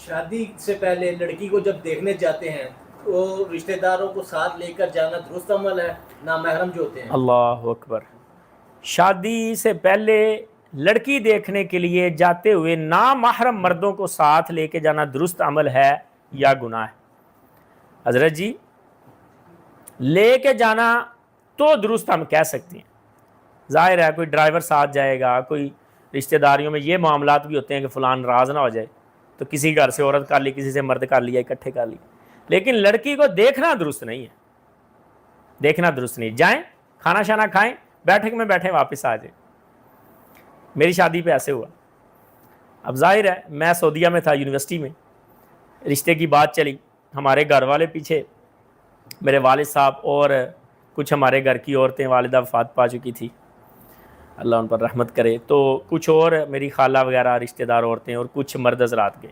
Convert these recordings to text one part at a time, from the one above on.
شادی سے پہلے لڑکی کو جب دیکھنے جاتے ہیں تو رشتہ داروں کو ساتھ لے کر جانا درست عمل ہے؟ نامحرم جو ہوتے ہیں. اللہ اکبر. شادی سے پہلے لڑکی دیکھنے کے لیے جاتے ہوئے نامحرم مردوں کو ساتھ لے کے جانا درست عمل ہے یا گناہ ہے؟ حضرت جی لے کے جانا تو درست ہم کہہ سکتے ہیں. ظاہر ہے کوئی ڈرائیور ساتھ جائے گا, کوئی رشتہ داریوں میں یہ معاملات بھی ہوتے ہیں کہ فلان ناراض نہ ہو جائے تو کسی گھر سے عورت کر لی, کسی سے مرد کر لیا, اکٹھے کر لی. لیکن لڑکی کو دیکھنا درست نہیں ہے, دیکھنا درست نہیں. جائیں کھانا شانا کھائیں, بیٹھک میں بیٹھیں, واپس آ جائیں. میری شادی پہ ایسے ہوا. اب ظاہر ہے میں سعودیہ میں تھا یونیورسٹی میں, رشتے کی بات چلی, ہمارے گھر والے پیچھے میرے والد صاحب اور کچھ ہمارے گھر کی عورتیں, والدہ وفات پا چکی تھی اللہ ان پر رحمت کرے, تو کچھ اور میری خالہ وغیرہ رشتہ دار عورتیں اور کچھ مرد حضرات گئے.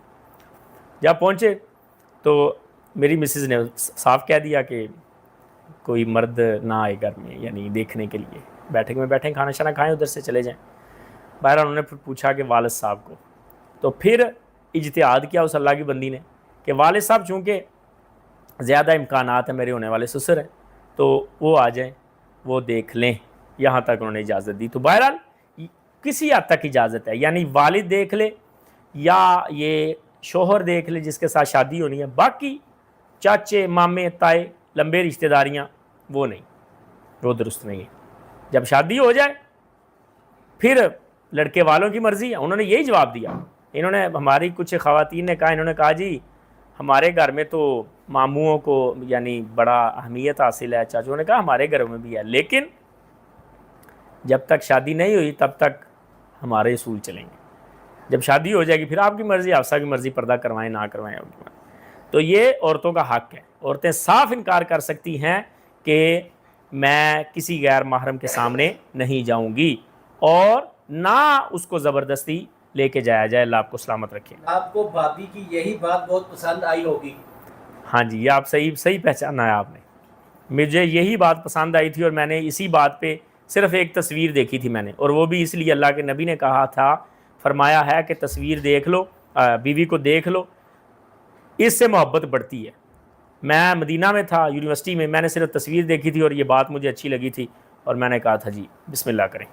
جب پہنچے تو میری مسز نے صاف کہہ دیا کہ کوئی مرد نہ آئے گھر میں, یعنی دیکھنے کے لیے. بیٹھک میں بیٹھیں, کھانا شانا کھائیں, ادھر سے چلے جائیں. باہر انہوں نے پھر پوچھا کہ والد صاحب کو, تو پھر اجتہاد کیا اس اللہ کی بندی نے کہ والد صاحب چونکہ زیادہ امکانات ہیں, میرے ہونے والے سسر ہیں, تو وہ آ جائیں, وہ دیکھ لیں. یہاں تک انہوں نے اجازت دی. تو بہرحال کسی حد تک اجازت ہے, یعنی والد دیکھ لے یا یہ شوہر دیکھ لے جس کے ساتھ شادی ہونی ہے. باقی چاچے مامے تائے لمبے رشتہ داریاں وہ نہیں, وہ درست نہیں ہے. جب شادی ہو جائے پھر لڑکے والوں کی مرضی ہے. انہوں نے یہی جواب دیا. انہوں نے, ہماری کچھ خواتین نے کہا, انہوں نے کہا جی ہمارے گھر میں تو ماموں کو یعنی بڑا اہمیت حاصل ہے, چاچوں نے کہا ہمارے گھروں میں بھی ہے, لیکن جب تک شادی نہیں ہوئی تب تک ہمارے اصول چلیں گے. جب شادی ہو جائے گی پھر آپ کی مرضی, حفصہ کی مرضی, پردہ کروائیں نہ کروائیں. تو یہ عورتوں کا حق ہے. عورتیں صاف انکار کر سکتی ہیں کہ میں کسی غیر محرم کے سامنے نہیں جاؤں گی, اور نہ اس کو زبردستی لے کے جایا جائے. اللہ آپ کو سلامت رکھے. آپ کو بھابھی کی یہی بات بہت پسند آئی ہوگی. ہاں جی, یہ آپ صحیح پہچانا ہے آپ نے. مجھے یہی بات پسند آئی تھی اور میں نے اسی بات پہ صرف ایک تصویر دیکھی تھی میں نے, اور وہ بھی اس لیے اللہ کے نبی نے کہا تھا, فرمایا ہے کہ تصویر دیکھ لو, بیوی کو دیکھ لو, اس سے محبت بڑھتی ہے. میں مدینہ میں تھا یونیورسٹی میں نے صرف تصویر دیکھی تھی اور یہ بات مجھے اچھی لگی تھی, اور میں نے کہا تھا جی بسم اللہ کریں.